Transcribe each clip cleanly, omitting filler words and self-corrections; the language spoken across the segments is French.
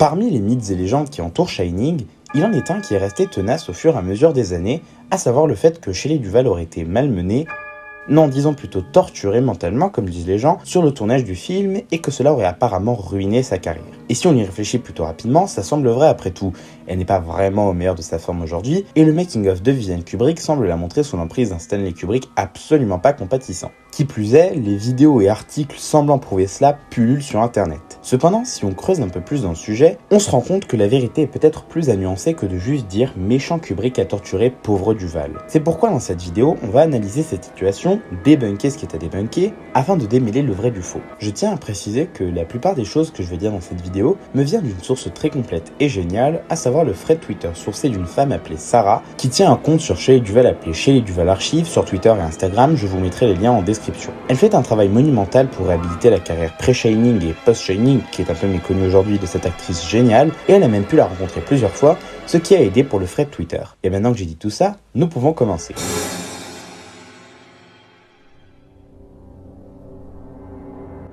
Parmi les mythes et légendes qui entourent Shining, il en est un qui est resté tenace au fur et à mesure des années, à savoir le fait que Shelley Duvall aurait été malmenée, non, disons plutôt torturée mentalement, comme disent les gens, sur le tournage du film et que cela aurait apparemment ruiné sa carrière. Et si on y réfléchit plutôt rapidement, ça semble vrai après tout. Elle n'est pas vraiment au meilleur de sa forme aujourd'hui, et le making-of de Vivian Kubrick semble la montrer sous l'emprise d'un Stanley Kubrick absolument pas compatissant. Qui plus est, les vidéos et articles semblant prouver cela pullulent sur internet. Cependant, si on creuse un peu plus dans le sujet, on se rend compte que la vérité est peut-être plus à nuancer que de juste dire « méchant Kubrick a torturé pauvre Duvall ». C'est pourquoi dans cette vidéo, on va analyser cette situation, débunker ce qui est à débunker, afin de démêler le vrai du faux. Je tiens à préciser que la plupart des choses que je vais dire dans cette vidéo me vient d'une source très complète et géniale, à savoir le thread Twitter sourcé d'une femme appelée Sarah, qui tient un compte sur Shelley Duvall appelé Shelley Duvall Archive sur Twitter et Instagram, je vous mettrai les liens en description. Elle fait un travail monumental pour réhabiliter la carrière pré-Shining et post-Shining, qui est un peu méconnue aujourd'hui, de cette actrice géniale, et elle a même pu la rencontrer plusieurs fois, ce qui a aidé pour le thread Twitter. Et maintenant que j'ai dit tout ça, nous pouvons commencer.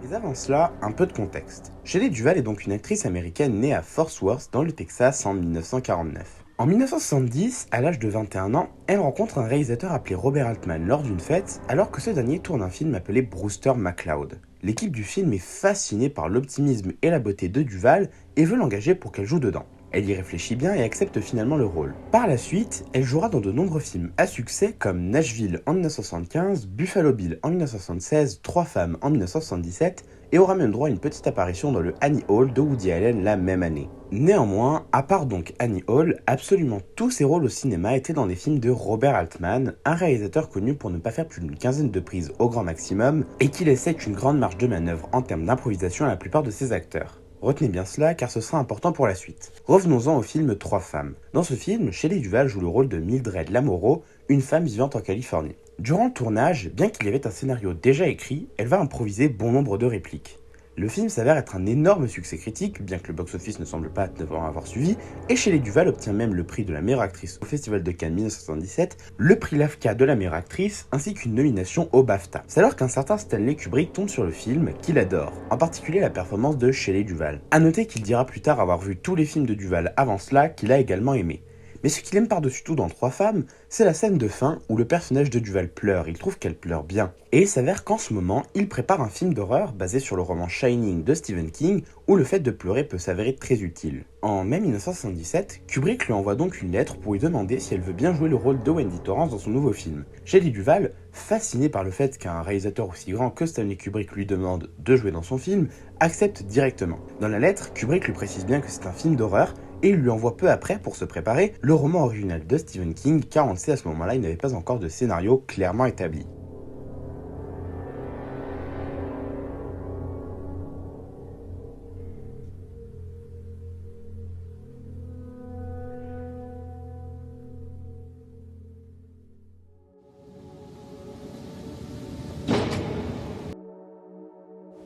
Mais avant cela, un peu de contexte. Shelley Duvall est donc une actrice américaine née à Fort Worth, dans le Texas, en 1949. En 1970, à l'âge de 21 ans, elle rencontre un réalisateur appelé Robert Altman lors d'une fête, alors que ce dernier tourne un film appelé Brewster McCloud. L'équipe du film est fascinée par l'optimisme et la beauté de Duvall et veut l'engager pour qu'elle joue dedans. Elle y réfléchit bien et accepte finalement le rôle. Par la suite, elle jouera dans de nombreux films à succès comme Nashville en 1975, Buffalo Bill en 1976, Trois femmes en 1977 et aura même droit à une petite apparition dans le Annie Hall de Woody Allen la même année. Néanmoins, à part donc Annie Hall, absolument tous ses rôles au cinéma étaient dans des films de Robert Altman, un réalisateur connu pour ne pas faire plus d'une quinzaine de prises au grand maximum et qui laissait une grande marge de manœuvre en termes d'improvisation à la plupart de ses acteurs. Retenez bien cela car ce sera important pour la suite. Revenons-en au film Trois femmes. Dans ce film, Shelley Duvall joue le rôle de Mildred Lamoureux, une femme vivant en Californie. Durant le tournage, bien qu'il y avait un scénario déjà écrit, elle va improviser bon nombre de répliques. Le film s'avère être un énorme succès critique, bien que le box-office ne semble pas avoir suivi, et Shelley Duvall obtient même le prix de la meilleure actrice au Festival de Cannes 1977, le prix LAFCA de la meilleure actrice, ainsi qu'une nomination au BAFTA. C'est alors qu'un certain Stanley Kubrick tombe sur le film, qu'il adore, en particulier la performance de Shelley Duvall. A noter qu'il dira plus tard avoir vu tous les films de Duvall avant cela, qu'il a également aimé. Mais ce qu'il aime par-dessus tout dans Trois femmes, c'est la scène de fin où le personnage de Duvall pleure, il trouve qu'elle pleure bien. Et il s'avère qu'en ce moment, il prépare un film d'horreur basé sur le roman Shining de Stephen King, où le fait de pleurer peut s'avérer très utile. En mai 1977, Kubrick lui envoie donc une lettre pour lui demander si elle veut bien jouer le rôle de Wendy Torrance dans son nouveau film. Shelley Duvall, fascinée par le fait qu'un réalisateur aussi grand que Stanley Kubrick lui demande de jouer dans son film, accepte directement. Dans la lettre, Kubrick lui précise bien que c'est un film d'horreur, et il lui envoie peu après, pour se préparer, le roman original de Stephen King, car on le sait à ce moment-là, il n'avait pas encore de scénario clairement établi.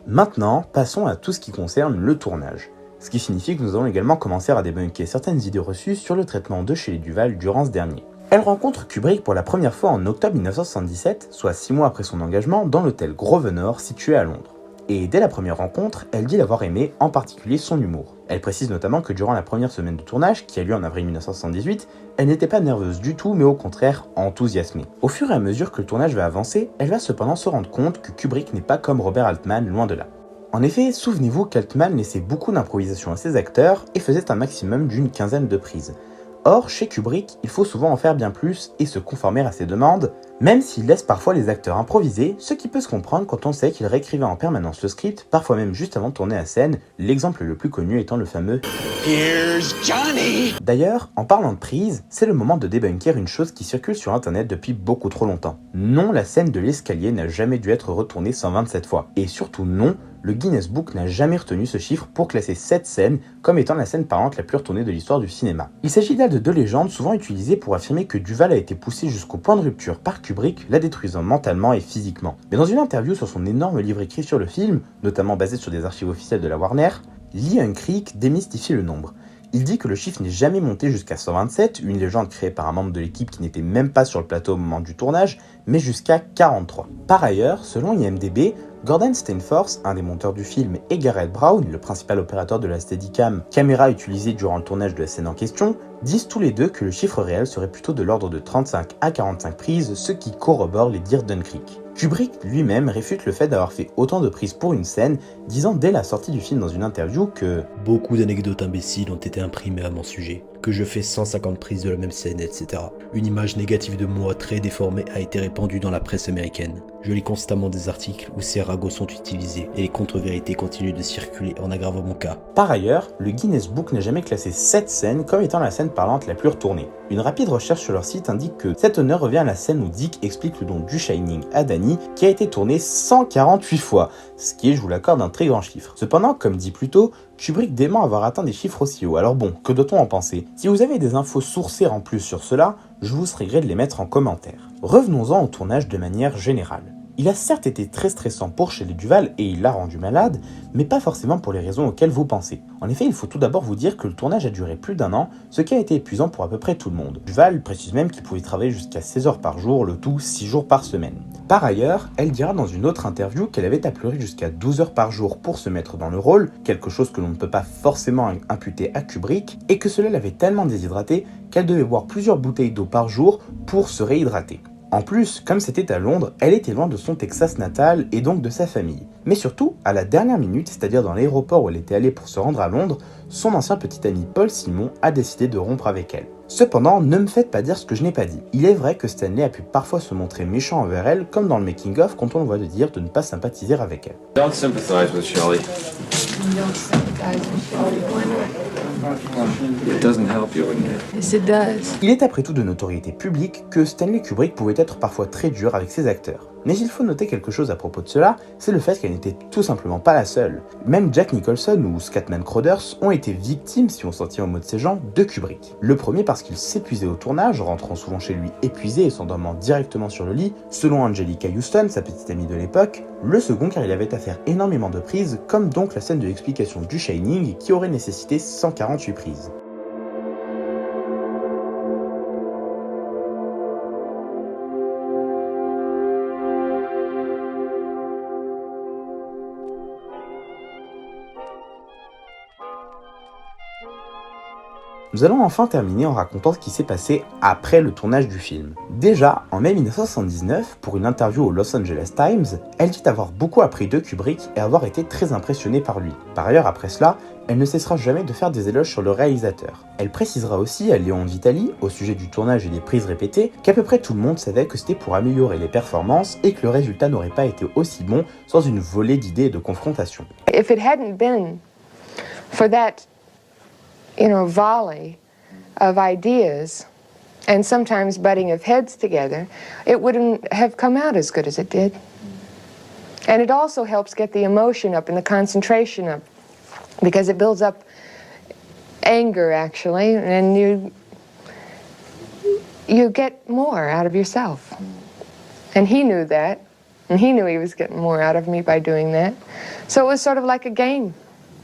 Maintenant, passons à tout ce qui concerne le tournage. Ce qui signifie que nous allons également commencer à débunker certaines idées reçues sur le traitement de Shelley Duvall durant ce dernier. Elle rencontre Kubrick pour la première fois en octobre 1977, soit 6 mois après son engagement, dans l'hôtel Grosvenor situé à Londres. Et dès la première rencontre, elle dit l'avoir aimé, en particulier son humour. Elle précise notamment que durant la première semaine de tournage, qui a lieu en avril 1978, elle n'était pas nerveuse du tout, mais au contraire enthousiasmée. Au fur et à mesure que le tournage va avancer, elle va cependant se rendre compte que Kubrick n'est pas comme Robert Altman, loin de là. En effet, souvenez-vous qu'Altman laissait beaucoup d'improvisation à ses acteurs et faisait un maximum d'une quinzaine de prises. Or, chez Kubrick, il faut souvent en faire bien plus et se conformer à ses demandes, même s'il laisse parfois les acteurs improviser, ce qui peut se comprendre quand on sait qu'il réécrivait en permanence le script, parfois même juste avant de tourner la scène, l'exemple le plus connu étant le fameux « Here's Johnny ». D'ailleurs, en parlant de prise, c'est le moment de débunker une chose qui circule sur internet depuis beaucoup trop longtemps. Non, la scène de l'escalier n'a jamais dû être retournée 127 fois. Et surtout non, le Guinness Book n'a jamais retenu ce chiffre pour classer cette scène comme étant la scène parlante la plus retournée de l'histoire du cinéma. Il s'agit là de deux légendes souvent utilisées pour affirmer que Duvall a été poussé jusqu'au point de rupture par Kubrick, la détruisant mentalement et physiquement. Mais dans une interview sur son énorme livre écrit sur le film, notamment basé sur des archives officielles de la Warner, Lee Unkrich démystifie le nombre. Il dit que le chiffre n'est jamais monté jusqu'à 127, une légende créée par un membre de l'équipe qui n'était même pas sur le plateau au moment du tournage, mais jusqu'à 43. Par ailleurs, selon IMDb, Gordon Stainforth, un des monteurs du film, et Garrett Brown, le principal opérateur de la Steadicam, caméra utilisée durant le tournage de la scène en question, disent tous les deux que le chiffre réel serait plutôt de l'ordre de 35 à 45 prises, ce qui corrobore les dires d'Dunn Creek. Kubrick lui-même réfute le fait d'avoir fait autant de prises pour une scène, disant dès la sortie du film dans une interview que « Beaucoup d'anecdotes imbéciles ont été imprimées à mon sujet, que je fais 150 prises de la même scène, etc. Une image négative de moi très déformée a été répandue dans la presse américaine. Je lis constamment des articles où ces ragots sont utilisés et les contre-vérités continuent de circuler en aggravant mon cas. » Par ailleurs, le Guinness Book n'a jamais classé cette scène comme étant la scène parlante la plus retournée. Une rapide recherche sur leur site indique que cet honneur revient à la scène où Dick explique le don du Shining à Danny, qui a été tourné 148 fois, ce qui est, je vous l'accorde, un très grand chiffre. Cependant, comme dit plus tôt, Kubrick dément avoir atteint des chiffres aussi hauts. Alors bon, que doit-on en penser? Si vous avez des infos sourcées en plus sur cela, je vous serais gré de les mettre en commentaire. Revenons-en au tournage de manière générale. Il a certes été très stressant pour Shelley Duvall et il l'a rendu malade, mais pas forcément pour les raisons auxquelles vous pensez. En effet, il faut tout d'abord vous dire que le tournage a duré plus d'1 an, ce qui a été épuisant pour à peu près tout le monde. Duvall précise même qu'il pouvait travailler jusqu'à 16 heures par jour, le tout 6 jours par semaine. Par ailleurs, elle dira dans une autre interview qu'elle avait à pleurer jusqu'à 12 heures par jour pour se mettre dans le rôle, quelque chose que l'on ne peut pas forcément imputer à Kubrick, et que cela l'avait tellement déshydratée qu'elle devait boire plusieurs bouteilles d'eau par jour pour se réhydrater. En plus, comme c'était à Londres, elle était loin de son Texas natal et donc de sa famille. Mais surtout, à la dernière minute, c'est-à-dire dans l'aéroport où elle était allée pour se rendre à Londres, son ancien petit ami Paul Simon a décidé de rompre avec elle. Cependant, ne me faites pas dire ce que je n'ai pas dit. Il est vrai que Stanley a pu parfois se montrer méchant envers elle, comme dans le making-of quand on le voit de dire de ne pas sympathiser avec elle. Don't sympathize with Shelley. Don't sympathize with Shelley. Why not? It doesn't help you, wouldn't it? Yes, it does. Il est après tout de notoriété publique que Stanley Kubrick pouvait être parfois très dur avec ses acteurs. Mais il faut noter quelque chose à propos de cela, c'est le fait qu'elle n'était tout simplement pas la seule. Même Jack Nicholson ou Scatman Crothers ont été victimes, si on s'en tient au mot de ces gens, de Kubrick. Le premier parce qu'il s'épuisait au tournage, rentrant souvent chez lui épuisé et s'endormant directement sur le lit, selon Angelica Houston, sa petite amie de l'époque. Le second car il avait à faire énormément de prises, comme donc la scène de l'explication du Shining qui aurait nécessité 148 prises. Nous allons enfin terminer en racontant ce qui s'est passé après le tournage du film. Déjà, en mai 1979, pour une interview au Los Angeles Times, elle dit avoir beaucoup appris de Kubrick et avoir été très impressionnée par lui. Par ailleurs, après cela, elle ne cessera jamais de faire des éloges sur le réalisateur. Elle précisera aussi à Léon Vitali, au sujet du tournage et des prises répétées, qu'à peu près tout le monde savait que c'était pour améliorer les performances et que le résultat n'aurait pas été aussi bon sans une volée d'idées et de confrontations. If it hadn't been for that, volley of ideas and sometimes butting of heads together, it wouldn't have come out as good as it did. And it also helps get the emotion up and the concentration up because it builds up anger, actually, and you get more out of yourself. And he knew that, and he knew he was getting more out of me by doing that. So it was sort of like a game.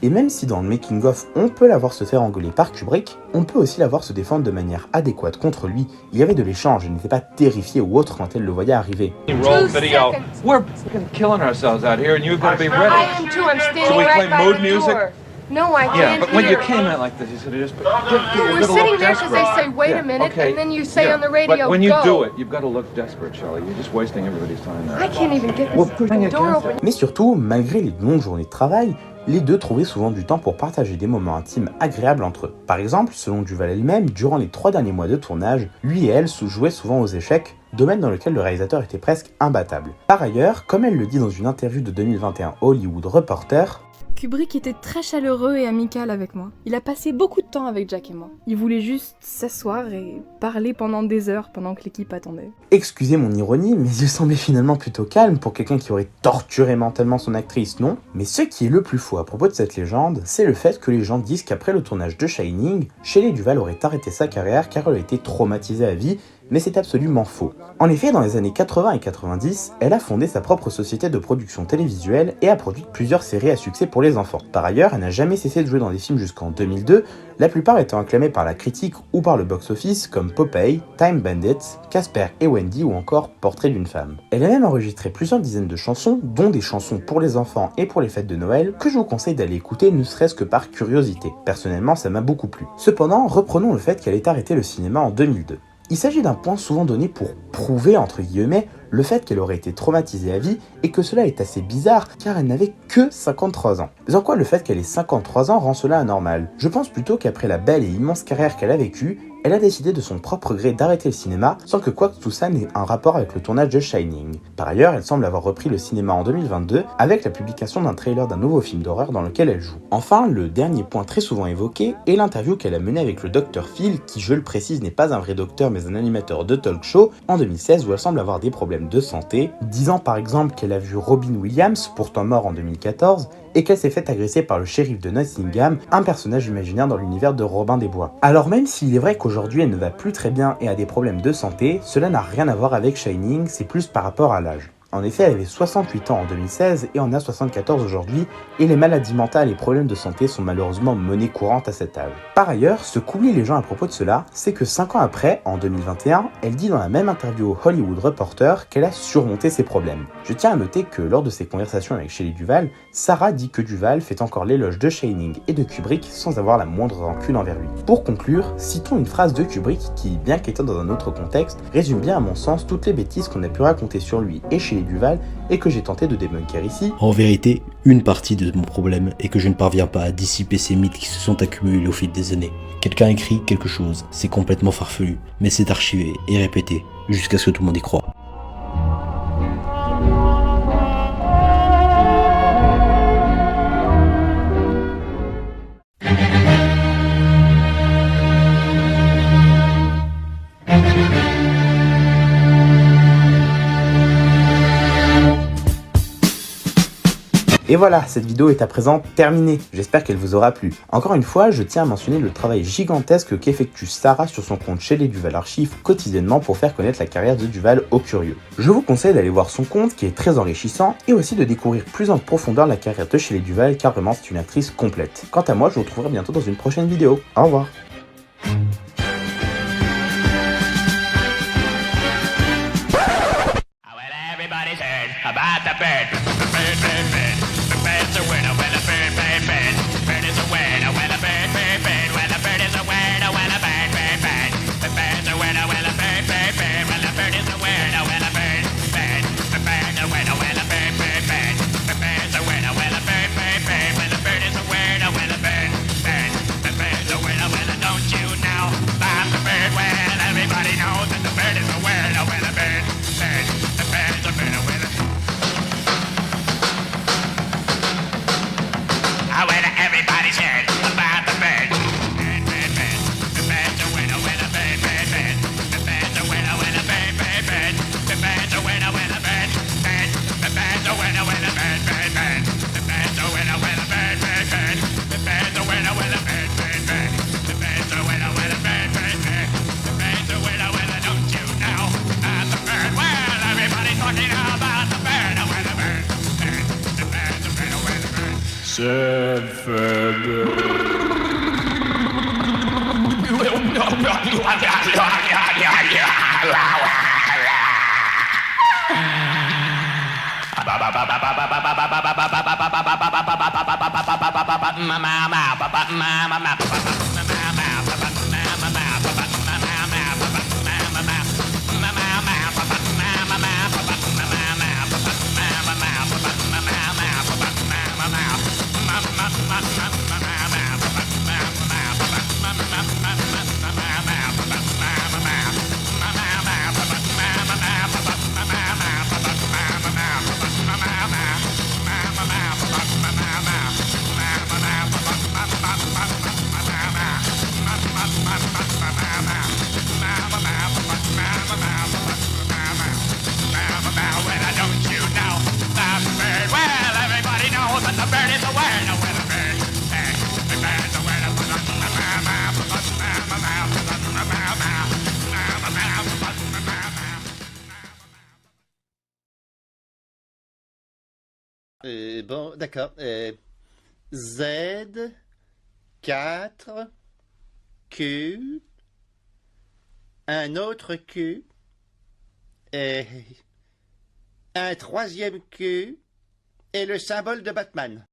Et même si dans le making-of on peut la voir se faire engueuler par Kubrick, on peut aussi la voir se défendre de manière adéquate contre lui. Il y avait de l'échange, elle n'était pas terrifiée ou autre quand elle le voyait arriver. Roll video. We're fucking killing ourselves out here, and you've got to be ready. I am too. I'm standing Should we right play by mood the music? door. No, I Yeah, can't but when you hear. came in like this, you should have just. We're sitting there because they say, wait a minute, and then you say on the radio, But when you go. do it, you've got to look desperate, Shelley. You're just wasting everybody's time now. I can't even get Well, this pushing door against open. it. Mais surtout, malgré les longues journées de travail, les deux trouvaient souvent du temps pour partager des moments intimes agréables entre eux. Par exemple, selon Duvall elle-même, durant les 3 derniers mois de tournage, lui et elle jouaient souvent aux échecs, domaine dans lequel le réalisateur était presque imbattable. Par ailleurs, comme elle le dit dans une interview de 2021 Hollywood Reporter, Kubrick était très chaleureux et amical avec moi. Il a passé beaucoup de temps avec Jack et moi. Il voulait juste s'asseoir et parler pendant des heures pendant que l'équipe attendait. excusez mon ironie, mais il semblait finalement plutôt calme pour quelqu'un qui aurait torturé mentalement son actrice, non? Mais ce qui est le plus fou à propos de cette légende, c'est le fait que les gens disent qu'après le tournage de Shining, Shelley Duvall aurait arrêté sa carrière car elle a été traumatisée à vie mais c'est absolument faux. En effet, dans les années 80 et 90, elle a fondé sa propre société de production télévisuelle et a produit plusieurs séries à succès pour les enfants. Par ailleurs, elle n'a jamais cessé de jouer dans des films jusqu'en 2002, la plupart étant acclamés par la critique ou par le box-office comme Popeye, Time Bandits, Casper et Wendy ou encore Portrait d'une femme. Elle a même enregistré plusieurs dizaines de chansons, dont des chansons pour les enfants et pour les fêtes de Noël, que je vous conseille d'aller écouter ne serait-ce que par curiosité. Personnellement, ça m'a beaucoup plu. Cependant, reprenons le fait qu'elle ait arrêté le cinéma en 2002. Il s'agit d'un point souvent donné pour prouver, entre guillemets, le fait qu'elle aurait été traumatisée à vie et que cela est assez bizarre car elle n'avait que 53 ans. Mais en quoi le fait qu'elle ait 53 ans rend cela anormal? Je pense plutôt qu'après la belle et immense carrière qu'elle a vécue, elle a décidé de son propre gré d'arrêter le cinéma sans que quoi que tout ça n'ait un rapport avec le tournage de Shining. Par ailleurs, elle semble avoir repris le cinéma en 2022 avec la publication d'un trailer d'un nouveau film d'horreur dans lequel elle joue. Enfin, le dernier point très souvent évoqué est l'interview qu'elle a menée avec le Dr Phil, qui je le précise n'est pas un vrai docteur mais un animateur de talk show, en 2016 où elle semble avoir des problèmes de santé, disant par exemple qu'elle a vu Robin Williams, pourtant mort en 2014, et qu'elle s'est fait agresser par le shérif de Nottingham, un personnage imaginaire dans l'univers de Robin des Bois. Alors même s'il est vrai qu'aujourd'hui elle ne va plus très bien et a des problèmes de santé, cela n'a rien à voir avec Shining, c'est plus par rapport à l'âge. En effet, elle avait 68 ans en 2016 et en a 74 aujourd'hui, et les maladies mentales et problèmes de santé sont malheureusement monnaie courante à cet âge. Par ailleurs, ce qu'oublient les gens à propos de cela, c'est que 5 ans après, en 2021, elle dit dans la même interview au Hollywood Reporter qu'elle a surmonté ses problèmes. Je tiens à noter que lors de ses conversations avec Shelley Duvall, Sarah dit que Duvall fait encore l'éloge de Shining et de Kubrick sans avoir la moindre rancune envers lui. Pour conclure, citons une phrase de Kubrick qui, bien qu'étant dans un autre contexte, résume bien à mon sens toutes les bêtises qu'on a pu raconter sur lui et Shelley Duvall et que j'ai tenté de débunker ici. En vérité, une partie de mon problème est que je ne parviens pas à dissiper ces mythes qui se sont accumulés au fil des années. Quelqu'un écrit quelque chose, c'est complètement farfelu, mais c'est archivé et répété, jusqu'à ce que tout le monde y croit. Et voilà, cette vidéo est à présent terminée, j'espère qu'elle vous aura plu. Encore une fois, je tiens à mentionner le travail gigantesque qu'effectue Sarah sur son compte Shelley Duvall Archive quotidiennement pour faire connaître la carrière de Duvall aux curieux. Je vous conseille d'aller voir son compte qui est très enrichissant et aussi de découvrir plus en profondeur la carrière de Shelley Duvall car vraiment c'est une actrice complète. Quant à moi, je vous retrouverai bientôt dans une prochaine vidéo. Au revoir. Bon, d'accord. Z, 4, Q, un autre Q, un troisième Q, et le symbole de Batman.